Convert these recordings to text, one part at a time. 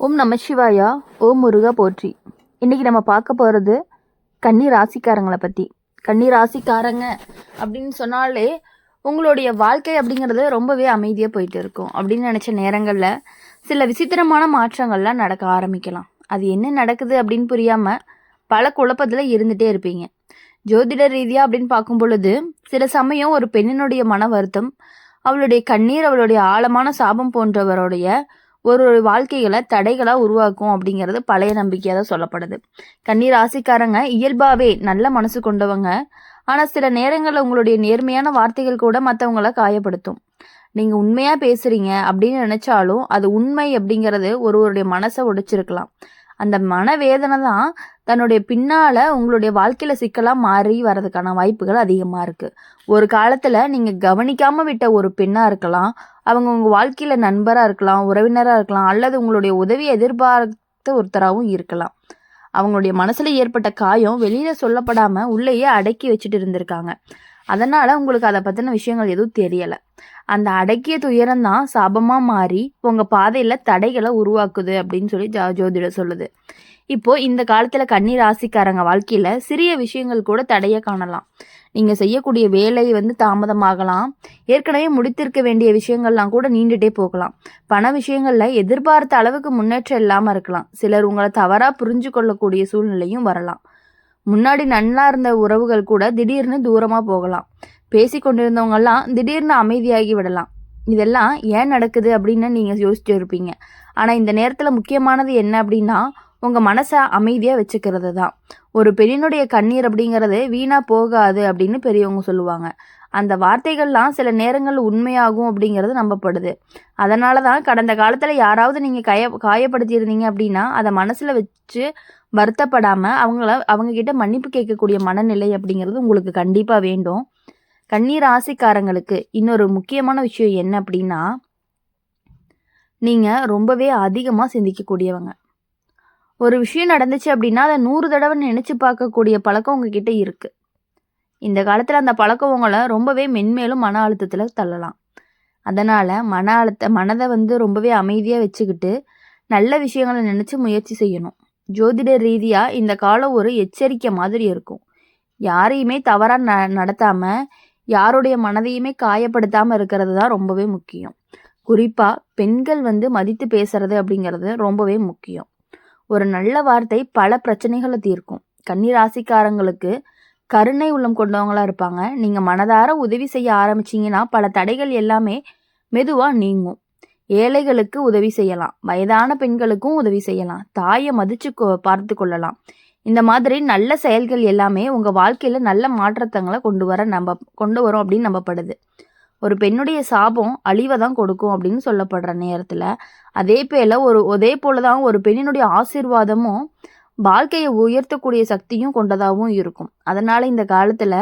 ஓம் நமசிவாயா. ஓம் முருகா போற்றி. இன்றைக்கி நம்ம பார்க்க போகிறது கன்னி ராசிக்காரங்களை பற்றி. கன்னி ராசிக்காரங்க அப்படின்னு சொன்னாலே உங்களுடைய வாழ்க்கை அப்படிங்கிறது ரொம்பவே அமைதியாக போயிட்டு இருக்கும். அப்படின்னு நினச்ச நேரங்களில் சில விசித்திரமான மாற்றங்கள்லாம் நடக்க ஆரம்பிக்கலாம். அது என்ன நடக்குது அப்படின்னு புரியாமல் பல குழப்பத்தில் இருந்துகிட்டே இருப்பீங்க. ஜோதிட ரீதியாக அப்படின்னு பார்க்கும் பொழுது சில சமயம் ஒரு பெண்ணினுடைய மன வருத்தம், அவளுடைய கண்ணீர், அவளுடைய ஆழமான சாபம் போன்றவருடைய ஒரு வாழ்க்கைகளை தடைகளாக உருவாக்கும் அப்படிங்கிறது பழைய நம்பிக்கையாக தான் சொல்லப்படுது. கன்னி ராசிக்காரங்க இயல்பாகவே நல்ல மனசு கொண்டவங்க. ஆனால் சில நேரங்களில் உங்களுடைய நேர்மையான வார்த்தைகள் கூட மற்றவங்கள காயப்படுத்தும். நீங்கள் உண்மையாக பேசுகிறீங்க அப்படின்னு நினச்சாலும் அது உண்மை அப்படிங்கிறது ஒருவருடைய மனசை உடைச்சிருக்கலாம். அந்த மனவேதனை தான் தன்னுடைய பின்னால் உங்களுடைய வாழ்க்கையில் சிக்கலாக மாறி வர்றதுக்கான வாய்ப்புகள் அதிகமாக இருக்குது. ஒரு காலத்தில் நீங்கள் கவனிக்காமல் விட்ட ஒரு பெண்ணாக இருக்கலாம், அவங்க உங்கள் வாழ்க்கையில் நண்பராக இருக்கலாம், உறவினராக இருக்கலாம், அல்லது உங்களுடைய உதவியை எதிர்பார்த்த ஒருத்தராகவும் இருக்கலாம். அவங்களுடைய மனசில் ஏற்பட்ட காயம் வெளியில் சொல்லப்படாமல் உள்ளேயே அடக்கி வச்சுட்டு இருந்திருக்காங்க. அதனால் உங்களுக்கு அதை பற்றின விஷயங்கள் எதுவும் தெரியலை. அந்த அடக்கிய துயரம் தான் சாபமாக மாறி உங்கள் பாதையில் தடைகளை உருவாக்குது அப்படின்னு சொல்லி ஜோதிடம் சொல்லுது. இப்போது இந்த காலத்தில் கன்னி ராசிக்காரங்க வாழ்க்கையில் சிறிய விஷயங்கள் கூட தடையை காணலாம். நீங்கள் செய்யக்கூடிய வேலை தாமதமாகலாம். ஏற்கனவே முடித்திருக்க வேண்டிய விஷயங்கள்லாம் கூட நீண்டுகிட்டே போகலாம். பண விஷயங்களில் எதிர்பார்த்த அளவுக்கு முன்னேற்றம் இல்லாமல் இருக்கலாம். சிலர் உங்களை தவறாக புரிஞ்சு கொள்ளக்கூடிய சூழ்நிலையும் வரலாம். முன்னாடி நல்லா இருந்த உறவுகள் கூட திடீர்னு தூரமாக போகலாம். பேசி கொண்டிருந்தவங்கெல்லாம் திடீர்னு அமைதியாகி விடலாம். இதெல்லாம் ஏன் நடக்குது அப்படின்னு நீங்கள் யோசிச்சு இருப்பீங்க. ஆனால் இந்த நேரத்தில் முக்கியமானது என்ன அப்படின்னா, உங்கள் மனசை அமைதியாக வச்சுக்கிறது தான். ஒரு பெண்ணினுடைய கண்ணீர் அப்படிங்கிறது வீணாக போகாது அப்படின்னு பெரியவங்க சொல்லுவாங்க. அந்த வார்த்தைகள்லாம் சில நேரங்கள் உண்மையாகும் அப்படிங்கிறது நம்பப்படுது. அதனால தான் கடந்த காலத்தில் யாராவது நீங்கள் காயப்படுத்தியிருந்தீங்க அப்படின்னா அதை மனசில் வச்சு வருத்தப்படாமல் அவங்கக்கிட்ட மன்னிப்பு கேட்கக்கூடிய மனநிலை அப்படிங்கிறது உங்களுக்கு கண்டிப்பாக வேண்டும். கன்னி ராசிக்காரங்களுக்கு இன்னொரு முக்கியமான விஷயம் என்ன அப்படின்னா, நீங்கள் ரொம்பவே அதிகமாக சிந்திக்கக்கூடியவங்க. ஒரு விஷயம் நடந்துச்சு அப்படின்னா அதை 100 தடவை நினச்சி பார்க்கக்கூடிய பழக்கம் உங்ககிட்ட இருக்குது. இந்த காலத்தில் அந்த பழக்கம் உங்களை ரொம்பவே மென்மேலும் மன அழுத்தத்தில் தள்ளலாம். அதனால் மனதை ரொம்பவே அமைதியாக வச்சுக்கிட்டு நல்ல விஷயங்களை நினச்சி முயற்சி செய்யணும். ஜோதிட ரீதியாக இந்த காலம் ஒரு எச்சரிக்கை மாதிரி இருக்கும். யாரையுமே தவறாக நடத்தாமல், யாருடைய மனதையுமே காயப்படுத்தாமல் இருக்கிறது தான் ரொம்பவே முக்கியம். குறிப்பாக பெண்கள் மதித்து பேசுறது அப்படிங்கிறது ரொம்பவே முக்கியம். ஒரு நல்ல வார்த்தை பல பிரச்சனைகளை தீர்க்கும். கன்னி ராசிக்காரங்களுக்கு கருணை உள்ளம் கொண்டவங்களாக இருப்பாங்க. நீங்கள் மனதார உதவி செய்ய ஆரம்பிச்சிங்கன்னா பல தடைகள் எல்லாமே மெதுவாக நீங்கும். ஏழைகளுக்கு உதவி செய்யலாம், வயதான பெண்களுக்கும் உதவி செய்யலாம், தாயை மதித்து பார்த்து கொள்ளலாம். இந்த மாதிரி நல்ல செயல்கள் எல்லாமே உங்கள் வாழ்க்கையில் நல்ல மாற்றத்தங்களை கொண்டு வரும் அப்படின்னு நம்பப்படுது. ஒரு பெண்ணுடைய சாபம் அழிவை தான் கொடுக்கும் அப்படின்னு சொல்லப்படுற நேரத்தில் அதே போல தான் ஒரு பெண்ணினுடைய ஆசீர்வாதமும் வாழ்க்கையை உயர்த்தக்கூடிய சக்தியும் கொண்டதாகவும் இருக்கும். அதனால் இந்த காலத்தில்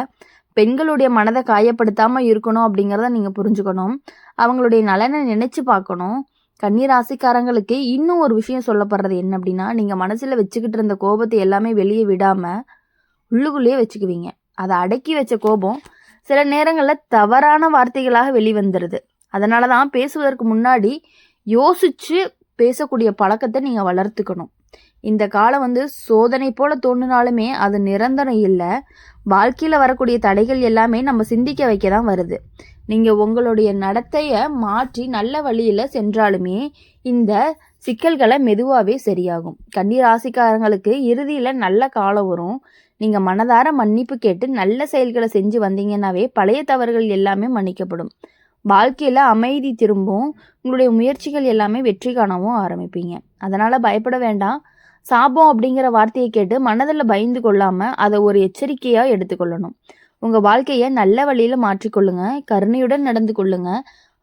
பெண்களுடைய மனதை காயப்படுத்தாமல் இருக்கணும் அப்படிங்கிறத நீங்கள் புரிஞ்சுக்கணும். அவங்களுடைய நலனை நினச்சி பார்க்கணும். கன்னி ராசிக்காரங்களுக்கு இன்னும் ஒரு விஷயம் சொல்லப்படுறது என்ன அப்படின்னா, நீங்கள் மனசில் வச்சுக்கிட்டு இருந்த கோபத்தை எல்லாமே வெளியே விடாமல் உள்ளுக்குள்ளேயே வச்சுக்குவீங்க. அதை அடக்கி வச்ச கோபம் சில நேரங்களில் தவறான வார்த்தைகளாக வெளிவந்துடுது. அதனால தான் பேசுவதற்கு முன்னாடி யோசித்து பேசக்கூடிய பழக்கத்தை நீங்கள் வளர்த்துக்கணும். இந்த காலம் சோதனை போல தோன்றினாலுமே அது நிரந்தரம் இல்லை. வாழ்க்கையில் வரக்கூடிய தடைகள் எல்லாமே நம்ம சிந்திக்க வைக்க தான் வருது. நீங்கள் உங்களுடைய நடத்தையை மாற்றி நல்ல வழியில் சென்றாலுமே இந்த சிக்கல்களை மெதுவாகவே சரியாகும். கன்னி ராசிக்காரங்களுக்கு இறுதியில் நல்ல காலம் வரும். நீங்கள் மனதார மன்னிப்பு கேட்டு நல்ல செயல்களை செஞ்சு வந்தீங்கன்னாவே பழைய தவறுகள் எல்லாமே மன்னிக்கப்படும். வாழ்க்கையில் அமைதி திரும்பும். உங்களுடைய முயற்சிகள் எல்லாமே வெற்றி காணவும் ஆரம்பிப்பீங்க. அதனால் பயப்பட வேண்டாம். சாபம் அப்படிங்கிற வார்த்தையை கேட்டு மனதில் பயந்து கொள்ளாமல் அதை ஒரு எச்சரிக்கையாக எடுத்துக்கொள்ளணும். உங்கள் வாழ்க்கையை நல்ல வழியில் மாற்றிக்கொள்ளுங்க, கருணையுடன் நடந்து கொள்ளுங்க.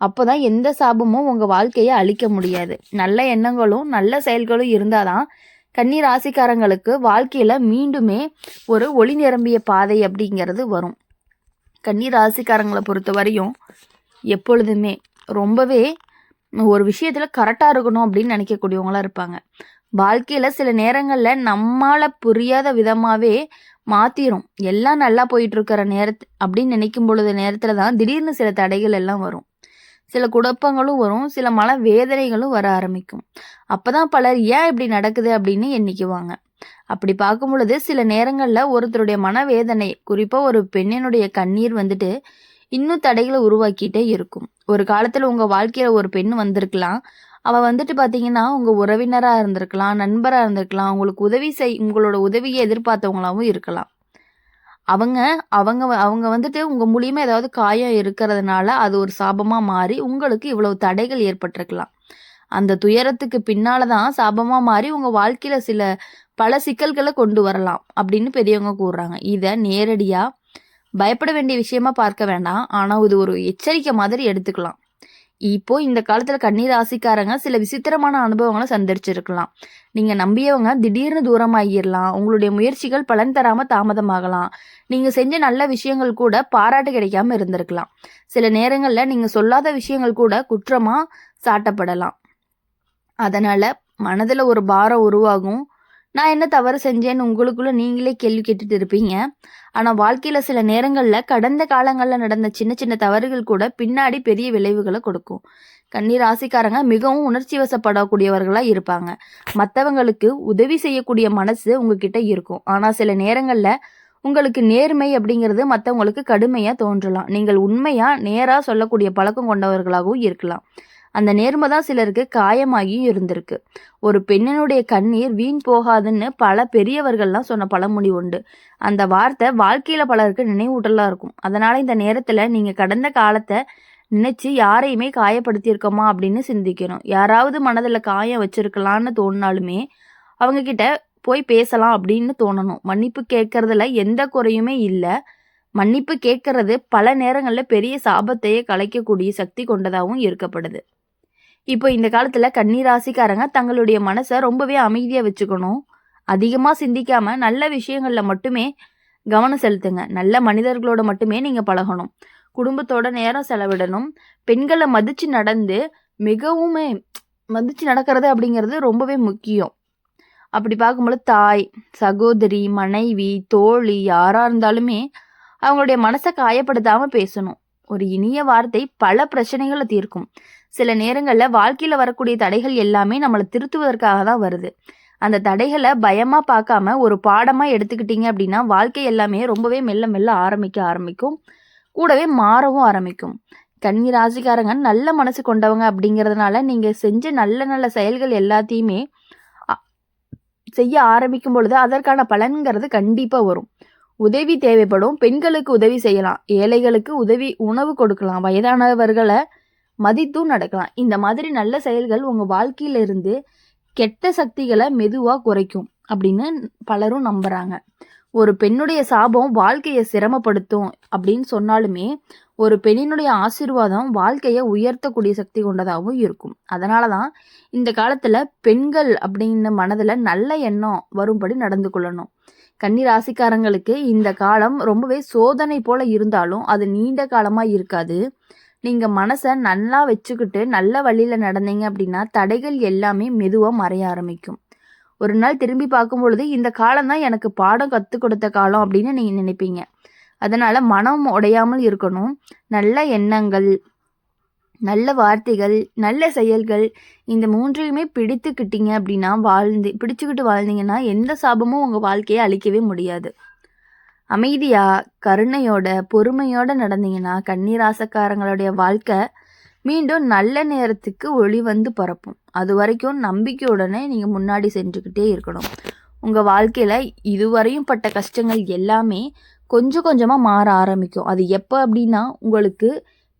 அப்போ தான் எந்த சாபமும் உங்கள் வாழ்க்கையை அழிக்க முடியாது. நல்ல எண்ணங்களும் நல்ல செயல்களும் இருந்தால் தான் கன்னி ராசிக்காரங்களுக்கு வாழ்க்கையில் மீண்டுமே ஒரு ஒளி நிரம்பிய பாதை அப்படிங்கிறது வரும். கன்னி ராசிக்காரங்களை பொறுத்த வரையும் எப்பொழுதுமே ரொம்பவே ஒரு விஷயத்தில் கரெக்டாக இருக்கணும் அப்படின்னு நினைக்கக்கூடியவங்களாக இருப்பாங்க. வாழ்க்கையில் சில நேரங்களில் நம்மால் புரியாத விதமாகவே மாற்றிடும். எல்லாம் நல்லா போயிட்டுருக்கிற அப்படின்னு நினைக்கும் பொழுது நேரத்தில் தான் திடீர்னு சில தடைகள் எல்லாம் வரும். சில குழப்பங்களும் வரும். சில வேதனைகளும் வர ஆரம்பிக்கும். அப்பதான் பலர் ஏன் இப்படி நடக்குது அப்படின்னு எண்ணிக்குவாங்க. அப்படி பார்க்கும் பொழுது சில நேரங்கள்ல ஒருத்தருடைய மனவேதனை, குறிப்பா ஒரு பெண்ணினுடைய கண்ணீர் வந்துட்டு இன்னும் தடைகளை உருவாக்கிட்டே இருக்கும். ஒரு காலத்துல உங்க வாழ்க்கையில ஒரு பெண் வந்திருக்கலாம். அவ வந்துட்டு பார்த்தீங்கன்னா, உங்க உறவினரா இருந்திருக்கலாம், நண்பரா இருந்திருக்கலாம், உங்களோட உதவிய எதிர்பார்த்தவங்களாவும் இருக்கலாம். அவங்க அவங்க அவங்க வந்துட்டு உங்க மூலியமா ஏதாவது காயம் இருக்கிறதுனால, அது ஒரு சாபமா மாறி உங்களுக்கு இவ்வளவு தடைகள் ஏற்பட்டிருக்கலாம். அந்த துயரத்துக்கு பின்னால தான் சாபமா மாறி உங்க வாழ்க்கையில பல சிக்கல்கள கொண்டு வரலாம் அப்படின்னு பெரியவங்க கூறுறாங்க. இத நேரடியா பயப்பட வேண்டிய விஷயமா பார்க்க வேண்டாம். ஆனா இது ஒரு எச்சரிக்கை மாதிரி எடுத்துக்கலாம். இப்போ இந்த காலத்துல கன்னி ராசிக்காரங்க சில விசித்திரமான அனுபவங்கள சந்திச்சிருக்கலாம். நீங்க நம்பியவங்க திடீர்னு தூரமாகிரலாம். உங்களுடைய முயற்சிகள் பலன் தராம தாமதமாகலாம். நீங்க செஞ்ச நல்ல விஷயங்கள் கூட பாராட்டு கிடைக்காம இருந்திருக்கலாம். சில நேரங்கள்ல நீங்க சொல்லாத விஷயங்கள் கூட குற்றமா சாட்டப்படலாம். அதனால மனதுல ஒரு பாரம் உருவாகும். நான் என்ன தவறு செஞ்சேன்னு உங்களுக்குள்ள நீங்களே கேள்வி கேட்டுட்டு இருப்பீங்க. ஆனா வாழ்க்கையில சில நேரங்கள்ல கடந்த காலங்கள்ல நடந்த சின்ன சின்ன தவறுகள் கூட பின்னாடி பெரிய விளைவுகளை கொடுக்கும். கன்னி ராசிக்காரங்க மிகவும் உணர்ச்சி வசப்படக்கூடியவர்களா இருப்பாங்க. மத்தவங்களுக்கு உதவி செய்யக்கூடிய மனசு உங்ககிட்ட இருக்கும். ஆனா சில நேரங்கள்ல உங்களுக்கு நேர்மை அப்படிங்கிறது மத்தவங்களுக்கு கடுமையா தோன்றலாம். நீங்கள் உண்மையா நேரா சொல்லக்கூடிய பழக்கம் கொண்டவர்களாகவும் இருக்கலாம். அந்த நேர்மை தான் சிலருக்கு காயமாகியும் இருந்திருக்கு. ஒரு பெண்ணினுடைய கண்ணீர் வீண் போகாதுன்னு பல பெரியவர்கள்லாம் சொன்ன பழமொழி உண்டு. அந்த வார்த்தை வாழ்க்கையில பலருக்கு நினைவூட்டலா இருக்கும். அதனால இந்த நேரத்துல நீங்க கடந்த காலத்தை நினைச்சு யாரையுமே காயப்படுத்தியிருக்கோமா அப்படின்னு சிந்திக்கணும். யாராவது மனதுல காயம் வச்சிருக்கலான்னு தோணினாலுமே அவங்க கிட்ட போய் பேசலாம் அப்படின்னு தோணணும். மன்னிப்பு கேட்கறதுல எந்த குறையுமே இல்லை. மன்னிப்பு கேட்கறது பல நேரங்கள்ல பெரிய சாபத்தையே கலைக்கக்கூடிய சக்தி கொண்டதாகவும் இருக்கப்படுது. இப்போ இந்த காலத்துல கன்னி ராசிக்காரங்க தங்களுடைய மனசை ரொம்பவே அமைதியா வச்சுக்கணும். அதிகமா சிந்திக்காம நல்ல விஷயங்கள்ல மட்டுமே கவனம் செலுத்துங்க. நல்ல மனிதர்களோட மட்டுமே நீங்க பழகணும். குடும்பத்தோட நேரம் செலவிடணும். பெண்களை மதிச்சு நடக்கிறது அப்படிங்கிறது ரொம்பவே முக்கியம். அப்படி பார்க்கும்போது தாய், சகோதரி, மனைவி, தோழி யாரா இருந்தாலுமே அவங்களுடைய மனசை காயப்படுத்தாம பேசணும். ஒரு இனிய வார்த்தை பல பிரச்சனைகளை தீர்க்கும். சில நேரங்கள்ல வாழ்க்கையில வரக்கூடிய தடைகள் எல்லாமே நம்மளை திருத்துவதற்காக தான் வருது. அந்த தடைகளை பயமா பார்க்காம ஒரு பாடமா எடுத்துக்கிட்டீங்க அப்படின்னா வாழ்க்கை எல்லாமே ரொம்பவே மெல்ல மெல்ல ஆரம்பிக்கும். கூடவே மாறவும் ஆரம்பிக்கும். கன்னி ராசிக்காரங்க நல்ல மனசு கொண்டவங்க அப்படிங்கிறதுனால நீங்க செஞ்ச நல்ல நல்ல செயல்கள் எல்லாத்தையுமே செய்ய ஆரம்பிக்கும் பொழுது அதற்கான பலன்கிறது கண்டிப்பா வரும். உதவி தேவைப்படும். பெண்களுக்கு உதவி செய்யலாம். ஏழைகளுக்கு உணவு கொடுக்கலாம். வயதானவர்களை மதித்தும் நடக்கலாம். இந்த மாதிரி நல்ல செயல்கள் உங்க வாழ்க்கையில இருந்து கெட்ட சக்திகளை மெதுவா குறைக்கும் அப்படின்னு பலரும் நம்புறாங்க. ஒரு பெண்ணுடைய சாபம் வாழ்க்கையை சிரமப்படுத்தும் அப்படின்னு சொன்னாலுமே ஒரு பெண்ணினுடைய ஆசீர்வாதம் வாழ்க்கையை உயர்த்தக்கூடிய சக்தி கொண்டதாகவும் இருக்கும். அதனாலதான் இந்த காலத்துல பெண்கள் அப்படின்னு மனதுல நல்ல எண்ணம் வரும்படி நடந்து கொள்ளணும். கன்னி ராசிக்காரங்களுக்கு இந்த காலம் ரொம்பவே சோதனை போல இருந்தாலும் அது நீண்ட காலமா இருக்காது. நீங்க மனசை நல்லா வச்சுக்கிட்டு நல்ல வழியில நடந்தீங்க அப்படின்னா தடைகள் எல்லாமே மெதுவா மறைய ஆரம்பிக்கும். ஒரு நாள் திரும்பி பார்க்கும் பொழுது இந்த காலம் தான் எனக்கு பாடம் கற்றுக் கொடுத்த காலம் அப்படின்னு நீங்க நினைப்பீங்க. அதனால மனம் உடையாமல் இருக்கணும். நல்ல எண்ணங்கள், நல்ல வார்த்தைகள், நல்ல செயல்கள் இந்த மூன்றையுமே பிடிச்சுக்கிட்டு வாழ்ந்தீங்கன்னா எந்த சாபமும் உங்க வாழ்க்கையை அழிக்கவே முடியாது. அமைதியா, கருணையோட, பொறுமையோட நடந்தீங்கன்னா கன்னி ராசிக்காரங்களுடைய வாழ்க்கை மீண்டும் நல்ல நேரத்துக்கு ஒளி வந்து பரப்பும். அது வரைக்கும் நம்பிக்கையுடனே நீங்க முன்னாடி சென்றுக்கிட்டே இருக்கணும். உங்க வாழ்க்கையில இதுவரையும் பட்ட கஷ்டங்கள் எல்லாமே கொஞ்சம் கொஞ்சமா மாற ஆரம்பிக்கும். அது எப்போ அப்படின்னா உங்களுக்கு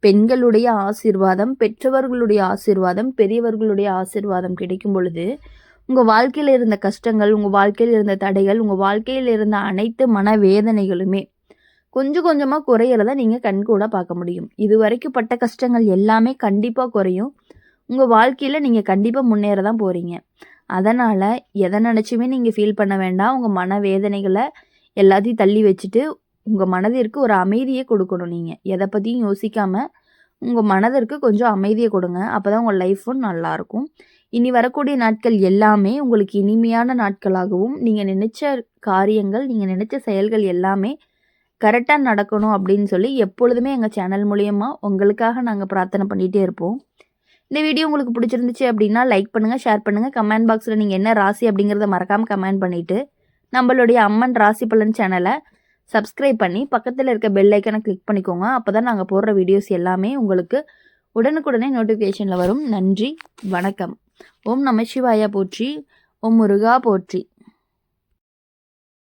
பெண்களுடைய ஆசீர்வாதம், பெற்றவர்களுடைய ஆசீர்வாதம், பெரியவர்களுடைய ஆசீர்வாதம் கிடைக்கும் பொழுது உங்கள் வாழ்க்கையில் இருந்த கஷ்டங்கள், உங்கள் வாழ்க்கையில் இருந்த தடைகள், உங்கள் வாழ்க்கையில் இருந்த அனைத்து மனவேதனைகளுமே கொஞ்சம் கொஞ்சமாக குறையிறத நீங்கள் கண்கூட பார்க்க முடியும். இதுவரைக்கும் பட்ட கஷ்டங்கள் எல்லாமே கண்டிப்பாக குறையும். உங்கள் வாழ்க்கையில் நீங்கள் கண்டிப்பாக முன்னேற தான் போகிறீங்க. அதனால் எதை நினச்சுமே நீங்கள் ஃபீல் பண்ண வேண்டாம். உங்கள் மனவேதனைகளை எல்லாத்தையும் தள்ளி வச்சுட்டு உங்கள் மனதிற்கு ஒரு அமைதியை கொடுக்கணும். நீங்கள் எதை பற்றியும் யோசிக்காமல் உங்கள் மனதிற்கு கொஞ்சம் அமைதியை கொடுங்க. அப்போ தான் உங்கள் லைஃப்பும் நல்லாயிருக்கும். இனி வரக்கூடிய நாட்கள் எல்லாமே உங்களுக்கு இனிமையான நாட்களாகவும் நீங்கள் நினைச்ச காரியங்கள், நீங்கள் நினைச்ச செயல்கள் எல்லாமே கரெக்டாக நடக்கணும் அப்படின்னு சொல்லி எப்பொழுதுமே எங்கள் சேனல் மூலியமாக உங்களுக்காக நாங்கள் பிரார்த்தனை பண்ணிகிட்டே இருப்போம். இந்த வீடியோ உங்களுக்கு பிடிச்சிருந்துச்சு அப்படின்னா லைக் பண்ணுங்கள், ஷேர் பண்ணுங்கள். கமெண்ட் பாக்ஸில் நீங்கள் என்ன ராசி அப்படிங்கிறத மறக்காமல் கமெண்ட் பண்ணிவிட்டு நம்மளுடைய அம்மன் ராசி பலன் சேனலை சப்ஸ்கிரைப் பண்ணி பக்கத்தில் இருக்க பெல் ஐக்கனை கிளிக் பண்ணிக்கோங்க. அப்போ தான் நாங்கள் போடுற வீடியோஸ் எல்லாமே உங்களுக்கு உடனுக்குடனே நோட்டிஃபிகேஷனில் வரும். நன்றி, வணக்கம். ஓம் நம சிவாயா போற்றி, ஓம் முருகா போற்றி.